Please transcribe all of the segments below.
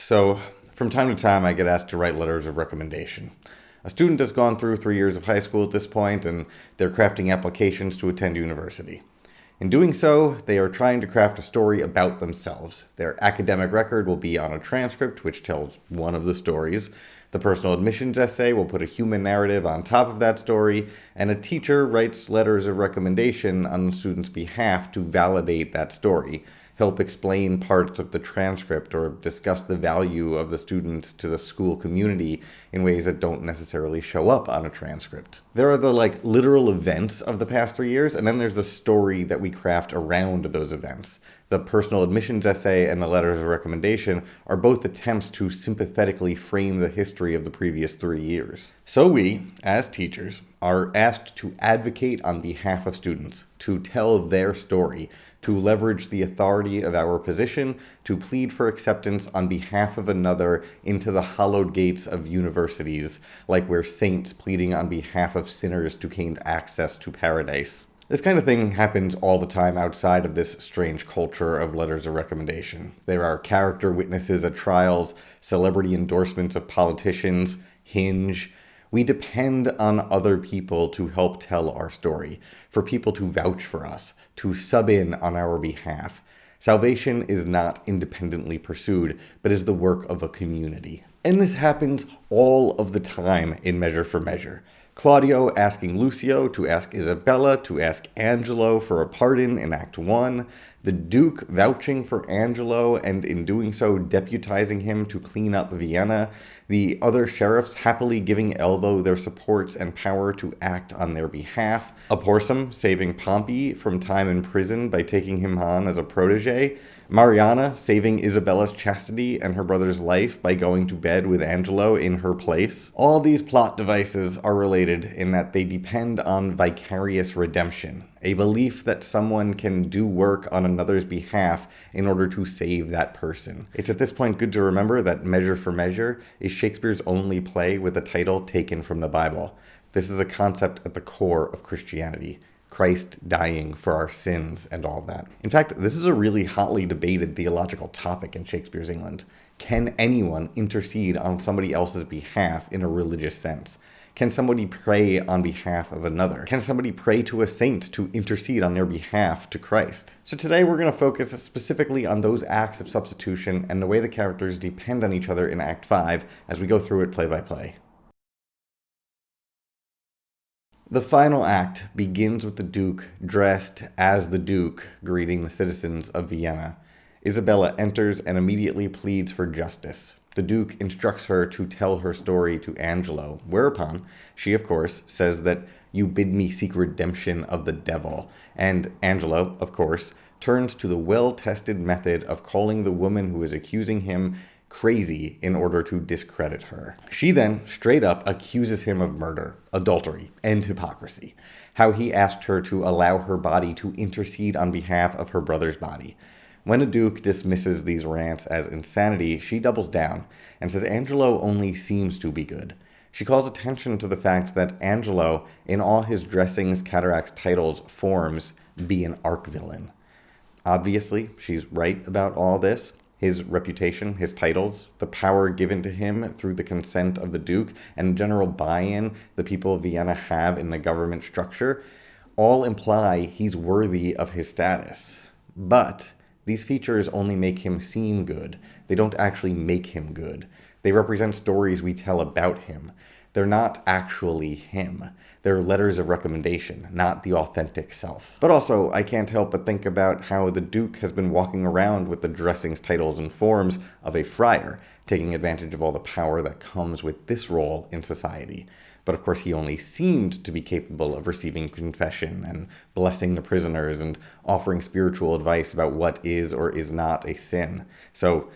So, from time to time, I get asked to write letters of recommendation. A student has gone through 3 years of high school at this point, and they're crafting applications to attend university. In doing so, they are trying to craft a story about themselves. Their academic record will be on a transcript, which tells one of the stories. The personal admissions essay will put a human narrative on top of that story, and a teacher writes letters of recommendation on the student's behalf to validate that story, help explain parts of the transcript, or discuss the value of the student to the school community in ways that don't necessarily show up on a transcript. There are the literal events of the past 3 years, and then there's the story that we craft around those events. The personal admissions essay and the letters of recommendation are both attempts to sympathetically frame the history of the previous 3 years. So we, as teachers, are asked to advocate on behalf of students, to tell their story, to leverage the authority of our position, to plead for acceptance on behalf of another into the hallowed gates of universities, like we're saints pleading on behalf of sinners to gain access to paradise. This kind of thing happens all the time outside of this strange culture of letters of recommendation. There are character witnesses at trials, celebrity endorsements of politicians, Hinge. We depend on other people to help tell our story, for people to vouch for us, to sub in on our behalf. Salvation is not independently pursued, but is the work of a community. And this happens all of the time in Measure for Measure. Claudio asking Lucio to ask Isabella to ask Angelo for a pardon in Act 1, the Duke vouching for Angelo and in doing so deputizing him to clean up Vienna, the other sheriffs happily giving Elbow their supports and power to act on their behalf, Oporsum saving Pompey from time in prison by taking him on as a protege, Mariana saving Isabella's chastity and her brother's life by going to bed with Angelo in her place. All these plot devices are related in that they depend on vicarious redemption, a belief that someone can do work on another's behalf in order to save that person. It's at this point good to remember that Measure for Measure is Shakespeare's only play with a title taken from the Bible. This is a concept at the core of Christianity. Christ dying for our sins and all of that. In fact, this is a really hotly debated theological topic in Shakespeare's England. Can anyone intercede on somebody else's behalf in a religious sense? Can somebody pray on behalf of another? Can somebody pray to a saint to intercede on their behalf to Christ? So today we're going to focus specifically on those acts of substitution and the way the characters depend on each other in Act 5 as we go through it play by play. The final act begins with the Duke dressed as the Duke greeting the citizens of Vienna. Isabella enters and immediately pleads for justice. The Duke instructs her to tell her story to Angelo, whereupon she, of course, says that you bid me seek redemption of the devil. And Angelo, of course, turns to the well-tested method of calling the woman who is accusing him crazy in order to discredit her. She then straight up accuses him of murder, adultery, and hypocrisy. How he asked her to allow her body to intercede on behalf of her brother's body. When the Duke dismisses these rants as insanity, she doubles down and says Angelo only seems to be good. She calls attention to the fact that Angelo, in all his dressings, cataracts, titles, forms, be an arch-villain. Obviously, she's right about all this. His reputation, his titles, the power given to him through the consent of the Duke, and general buy-in the people of Vienna have in the government structure, all imply he's worthy of his status. But these features only make him seem good. They don't actually make him good. They represent stories we tell about him. They're not actually him. They're letters of recommendation, not the authentic self. But also, I can't help but think about how the Duke has been walking around with the dressings, titles, and forms of a friar, taking advantage of all the power that comes with this role in society. But of course, he only seemed to be capable of receiving confession and blessing the prisoners and offering spiritual advice about what is or is not a sin. So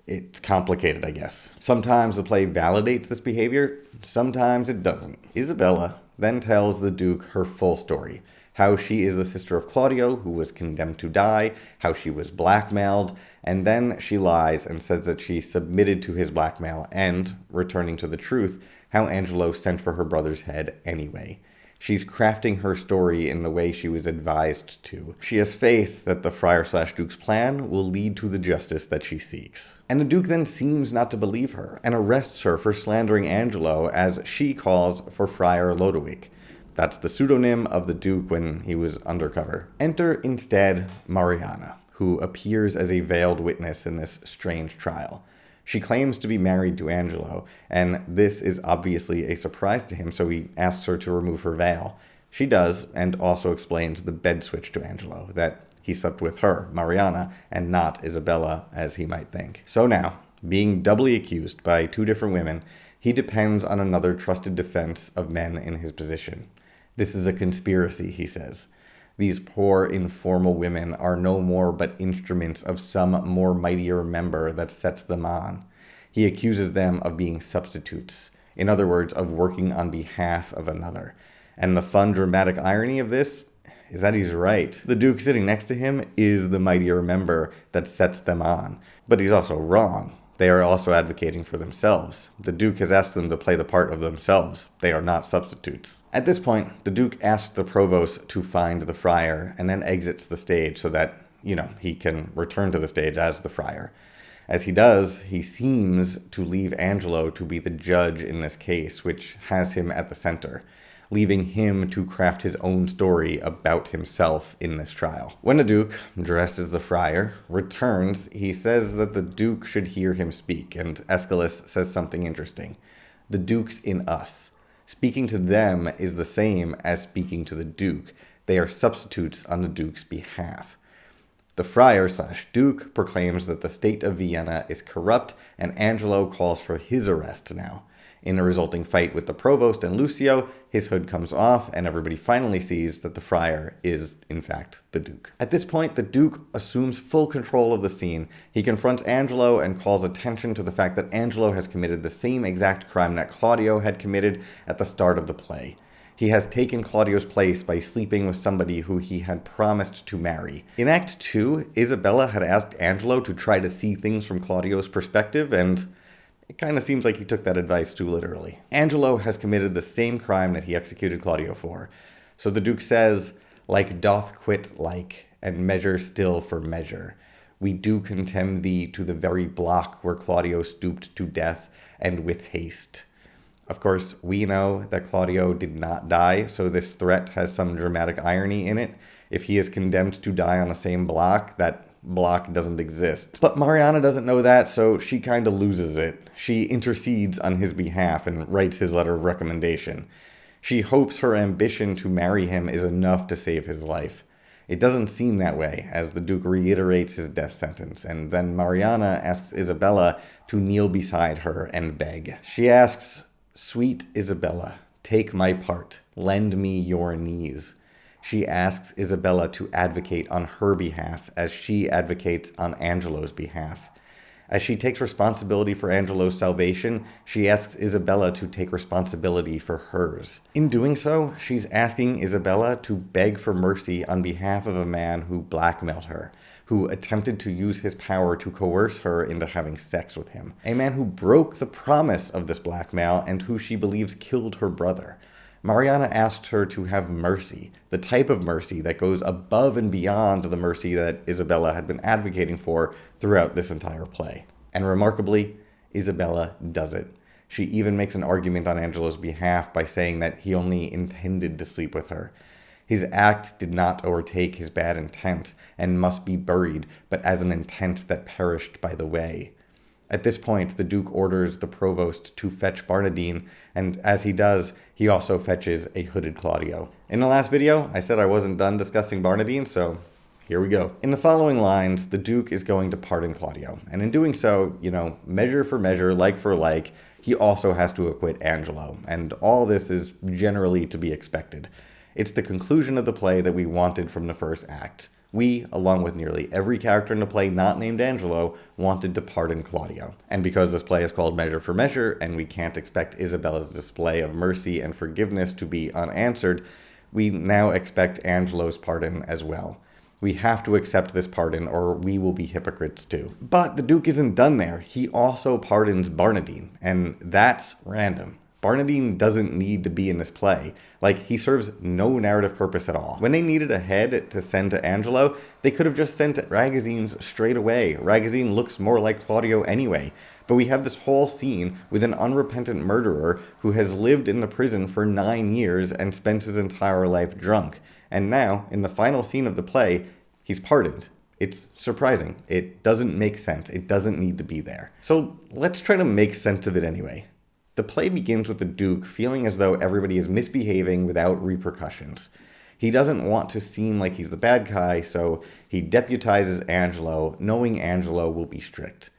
it's complicated, I guess. Sometimes the play validates this behavior, sometimes it doesn't. Isabella then tells the Duke her full story. How she is the sister of Claudio, who was condemned to die, how she was blackmailed, and then she lies and says that she submitted to his blackmail and, returning to the truth, how Angelo sent for her brother's head anyway. She's crafting her story in the way she was advised to. She has faith that the Friar/Duke's plan will lead to the justice that she seeks. And the Duke then seems not to believe her, and arrests her for slandering Angelo as she calls for Friar Lodowick. That's the pseudonym of the Duke when he was undercover. Enter instead Mariana, who appears as a veiled witness in this strange trial. She claims to be married to Angelo, and this is obviously a surprise to him, so he asks her to remove her veil. She does, and also explains the bed switch to Angelo, that he slept with her, Mariana, and not Isabella, as he might think. So now, being doubly accused by two different women, he depends on another trusted defense of men in his position. This is a conspiracy, he says. These poor, informal women are no more but instruments of some more mightier member that sets them on. He accuses them of being substitutes, in other words, of working on behalf of another. And the fun, dramatic irony of this is that he's right. The Duke sitting next to him is the mightier member that sets them on. But he's also wrong. They are also advocating for themselves. The Duke has asked them to play the part of themselves. They are not substitutes. At this point, the Duke asks the provost to find the friar and then exits the stage so that, he can return to the stage as the friar. As he does, he seems to leave Angelo to be the judge in this case, which has him at the center, leaving him to craft his own story about himself in this trial. When the Duke, dressed as the friar, returns, he says that the Duke should hear him speak, and Aeschylus says something interesting. The Duke's in us. Speaking to them is the same as speaking to the Duke. They are substitutes on the Duke's behalf. The Friar/Duke proclaims that the state of Vienna is corrupt, and Angelo calls for his arrest now. In a resulting fight with the provost and Lucio, his hood comes off, and everybody finally sees that the friar is, in fact, the Duke. At this point, the Duke assumes full control of the scene. He confronts Angelo and calls attention to the fact that Angelo has committed the same exact crime that Claudio had committed at the start of the play. He has taken Claudio's place by sleeping with somebody who he had promised to marry. In Act 2, Isabella had asked Angelo to try to see things from Claudio's perspective, and it kind of seems like he took that advice too literally. Angelo has committed the same crime that he executed Claudio for. So the Duke says, like doth quit like, and measure still for measure. We do contemn thee to the very block where Claudio stooped to death, and with haste. Of course, we know that Claudio did not die, so this threat has some dramatic irony in it. If he is condemned to die on the same block, that block doesn't exist. But Mariana doesn't know that, so she kind of loses it. She intercedes on his behalf and writes his letter of recommendation. She hopes her ambition to marry him is enough to save his life. It doesn't seem that way, as the Duke reiterates his death sentence, and then Mariana asks Isabella to kneel beside her and beg. She asks, "Sweet Isabella, take my part, lend me your knees." She asks Isabella to advocate on her behalf as she advocates on Angelo's behalf. As she takes responsibility for Angelo's salvation, she asks Isabella to take responsibility for hers. In doing so, she's asking Isabella to beg for mercy on behalf of a man who blackmailed her, who attempted to use his power to coerce her into having sex with him. A man who broke the promise of this blackmail and who she believes killed her brother. Mariana asked her to have mercy, the type of mercy that goes above and beyond the mercy that Isabella had been advocating for throughout this entire play. And remarkably, Isabella does it. She even makes an argument on Angelo's behalf by saying that he only intended to sleep with her. His act did not overtake his bad intent and must be buried, but as an intent that perished by the way. At this point, the Duke orders the provost to fetch Barnardine, and as he does, he also fetches a hooded Claudio. In the last video, I said I wasn't done discussing Barnardine, so here we go. In the following lines, the Duke is going to pardon Claudio, and in doing so, measure for measure, like for like, he also has to acquit Angelo, and all this is generally to be expected. It's the conclusion of the play that we wanted from the first act. We, along with nearly every character in the play not named Angelo, wanted to pardon Claudio. And because this play is called Measure for Measure, and we can't expect Isabella's display of mercy and forgiveness to be unanswered, we now expect Angelo's pardon as well. We have to accept this pardon, or we will be hypocrites too. But the Duke isn't done there. He also pardons Barnardine, and that's random. Barnardine doesn't need to be in this play. Like, he serves no narrative purpose at all. When they needed a head to send to Angelo, they could have just sent Ragozines straight away. Ragozine looks more like Claudio anyway. But we have this whole scene with an unrepentant murderer who has lived in the prison for 9 years and spent his entire life drunk. And now, in the final scene of the play, he's pardoned. It's surprising. It doesn't make sense. It doesn't need to be there. So let's try to make sense of it anyway. The play begins with the Duke feeling as though everybody is misbehaving without repercussions. He doesn't want to seem like he's the bad guy, so he deputizes Angelo, knowing Angelo will be strict.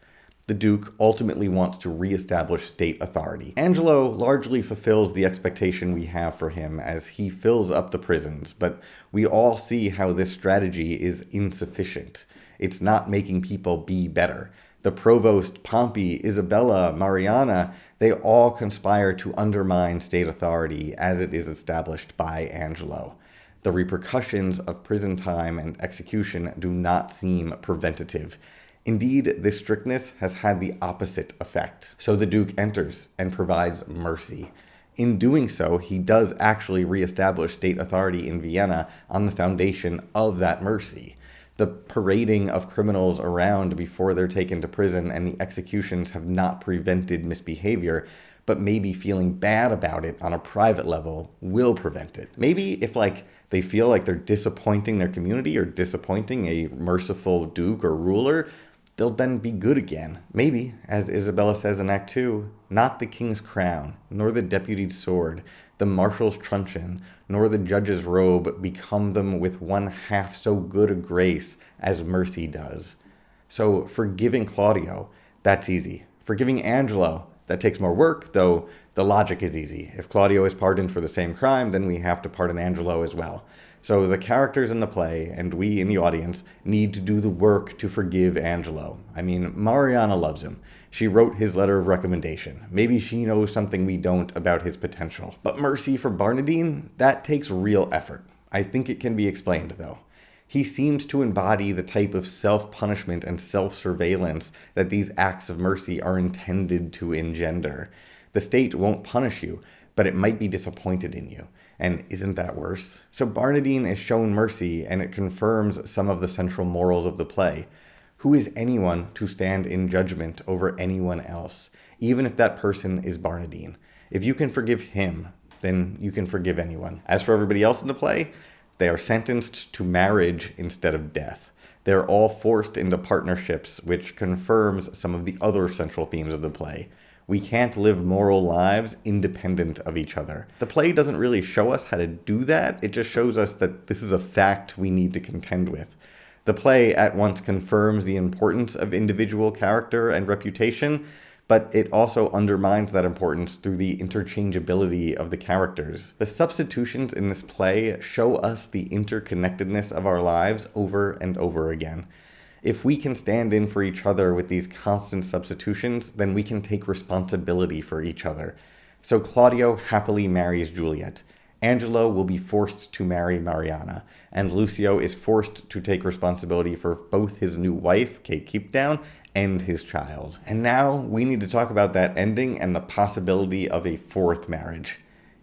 The Duke ultimately wants to reestablish state authority. Angelo largely fulfills the expectation we have for him as he fills up the prisons, but we all see how this strategy is insufficient. It's not making people be better. The provost, Pompey, Isabella, Mariana, they all conspire to undermine state authority as it is established by Angelo. The repercussions of prison time and execution do not seem preventative. Indeed, this strictness has had the opposite effect. So the Duke enters and provides mercy. In doing so, he does actually reestablish state authority in Vienna on the foundation of that mercy. The parading of criminals around before they're taken to prison and the executions have not prevented misbehavior, but maybe feeling bad about it on a private level will prevent it. Maybe if they feel like they're disappointing their community or disappointing a merciful duke or ruler, they'll then be good again. Maybe, as Isabella says in Act 2, not the king's crown, nor the deputy's sword, the marshal's truncheon, nor the judge's robe become them with one half so good a grace as mercy does. So forgiving Claudio, that's easy. Forgiving Angelo, that takes more work, though the logic is easy. If Claudio is pardoned for the same crime, then we have to pardon Angelo as well. So the characters in the play, and we in the audience, need to do the work to forgive Angelo. I mean, Mariana loves him. She wrote his letter of recommendation. Maybe she knows something we don't about his potential. But mercy for Barnardine, that takes real effort. I think it can be explained, though. He seems to embody the type of self-punishment and self-surveillance that these acts of mercy are intended to engender. The state won't punish you, but it might be disappointed in you. And isn't that worse? So Barnardine is shown mercy, and it confirms some of the central morals of the play. Who is anyone to stand in judgment over anyone else, even if that person is Barnardine? If you can forgive him, then you can forgive anyone. As for everybody else in the play, they are sentenced to marriage instead of death. They're all forced into partnerships, which confirms some of the other central themes of the play. We can't live moral lives independent of each other. The play doesn't really show us how to do that. It just shows us that this is a fact we need to contend with. The play at once confirms the importance of individual character and reputation, but it also undermines that importance through the interchangeability of the characters. The substitutions in this play show us the interconnectedness of our lives over and over again. If we can stand in for each other with these constant substitutions, then we can take responsibility for each other. So Claudio happily marries Juliet. Angelo will be forced to marry Mariana, and Lucio is forced to take responsibility for both his new wife, Kate Keepdown, and his child. And now we need to talk about that ending and the possibility of a fourth marriage.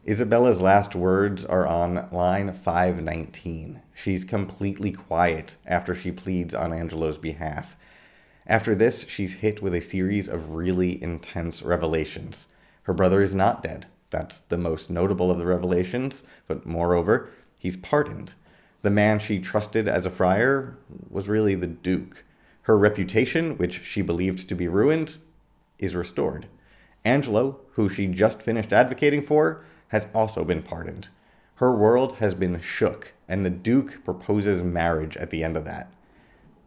Isabella's last words are on line 519. She's completely quiet after she pleads on Angelo's behalf. After this, she's hit with a series of really intense revelations. Her brother is not dead. That's the most notable of the revelations, but moreover, he's pardoned. The man she trusted as a friar was really the Duke. Her reputation, which she believed to be ruined, is restored. Angelo, who she just finished advocating for, has also been pardoned. Her world has been shook, and the Duke proposes marriage at the end of that.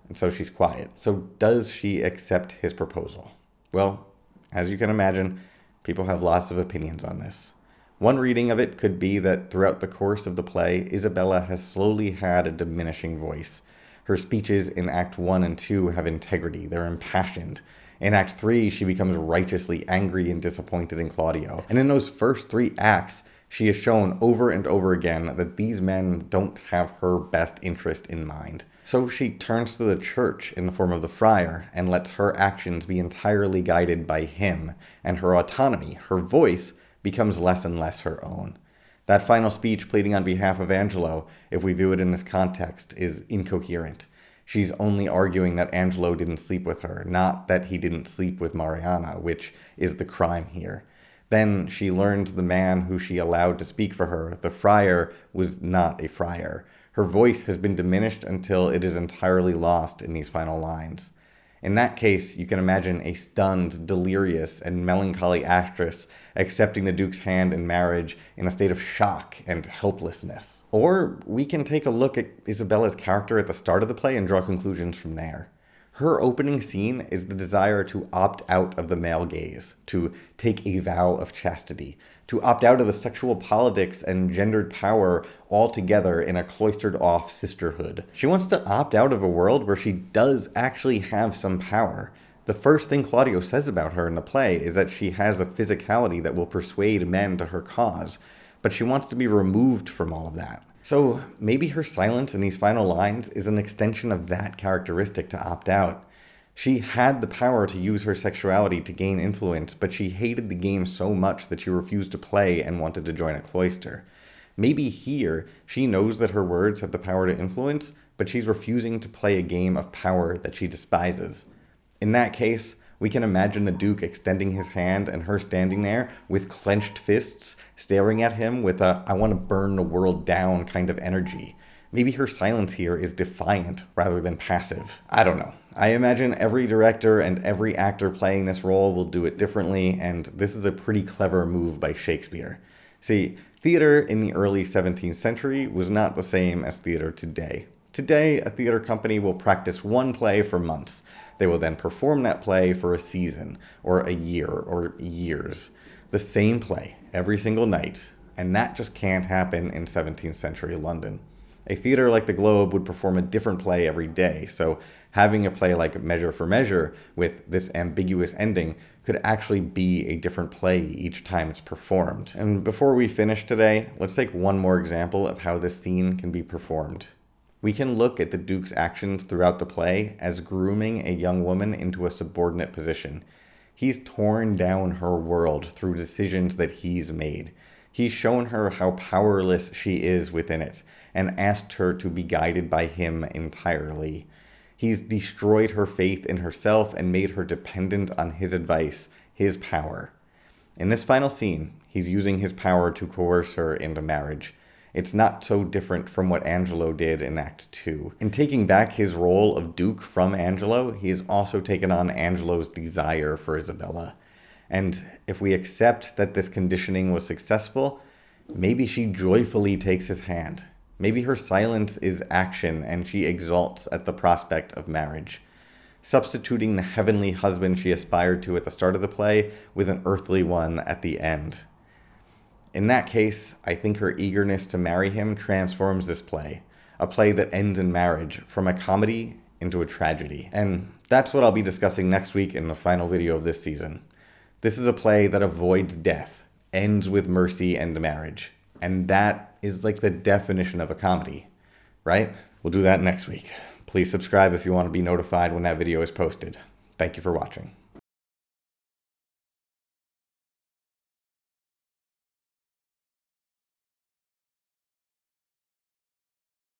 And so she's quiet. So does she accept his proposal? Well, as you can imagine, people have lots of opinions on this. One reading of it could be that throughout the course of the play, Isabella has slowly had a diminishing voice. Her speeches in Act 1 and 2 have integrity. They're impassioned. In Act 3, she becomes righteously angry and disappointed in Claudio. And in those first 3 acts, she has shown over and over again that these men don't have her best interest in mind. So she turns to the church in the form of the friar and lets her actions be entirely guided by him, and her autonomy, her voice, becomes less and less her own. That final speech pleading on behalf of Angelo, if we view it in this context, is incoherent. She's only arguing that Angelo didn't sleep with her, not that he didn't sleep with Mariana, which is the crime here. Then she learns the man who she allowed to speak for her, the friar, was not a friar. Her voice has been diminished until it is entirely lost in these final lines. In that case, you can imagine a stunned, delirious, and melancholy actress accepting the Duke's hand in marriage in a state of shock and helplessness. Or we can take a look at Isabella's character at the start of the play and draw conclusions from there. Her opening scene is the desire to opt out of the male gaze, to take a vow of chastity, to opt out of the sexual politics and gendered power altogether in a cloistered-off sisterhood. She wants to opt out of a world where she does actually have some power. The first thing Claudio says about her in the play is that she has a physicality that will persuade men to her cause, but she wants to be removed from all of that. So maybe her silence in these final lines is an extension of that characteristic to opt out. She had the power to use her sexuality to gain influence, but she hated the game so much that she refused to play and wanted to join a cloister. Maybe here, she knows that her words have the power to influence, but she's refusing to play a game of power that she despises. In that case, we can imagine the Duke extending his hand and her standing there with clenched fists, staring at him with a "I want to burn the world down" kind of energy. Maybe her silence here is defiant rather than passive. I don't know. I imagine every director and every actor playing this role will do it differently, and this is a pretty clever move by Shakespeare. See, theater in the early 17th century was not the same as theater today. Today, a theater company will practice one play for months. They will then perform that play for a season, or a year, or years. The same play, every single night, and that just can't happen in 17th century London. A theater like the Globe would perform a different play every day, so having a play like Measure for Measure with this ambiguous ending could actually be a different play each time it's performed. And before we finish today, let's take one more example of how this scene can be performed. We can look at the Duke's actions throughout the play as grooming a young woman into a subordinate position. He's torn down her world through decisions that he's made. He's shown her how powerless she is within it, and asked her to be guided by him entirely. He's destroyed her faith in herself and made her dependent on his advice, his power. In this final scene, he's using his power to coerce her into marriage. It's not so different from what Angelo did in Act 2. In taking back his role of Duke from Angelo, he has also taken on Angelo's desire for Isabella. And if we accept that this conditioning was successful, maybe she joyfully takes his hand. Maybe her silence is action and she exults at the prospect of marriage, substituting the heavenly husband she aspired to at the start of the play with an earthly one at the end. In that case, I think her eagerness to marry him transforms this play, a play that ends in marriage, from a comedy into a tragedy. And that's what I'll be discussing next week in the final video of this season. This is a play that avoids death, ends with mercy and marriage. And that is like the definition of a comedy, right? We'll do that next week. Please subscribe if you want to be notified when that video is posted. Thank you for watching.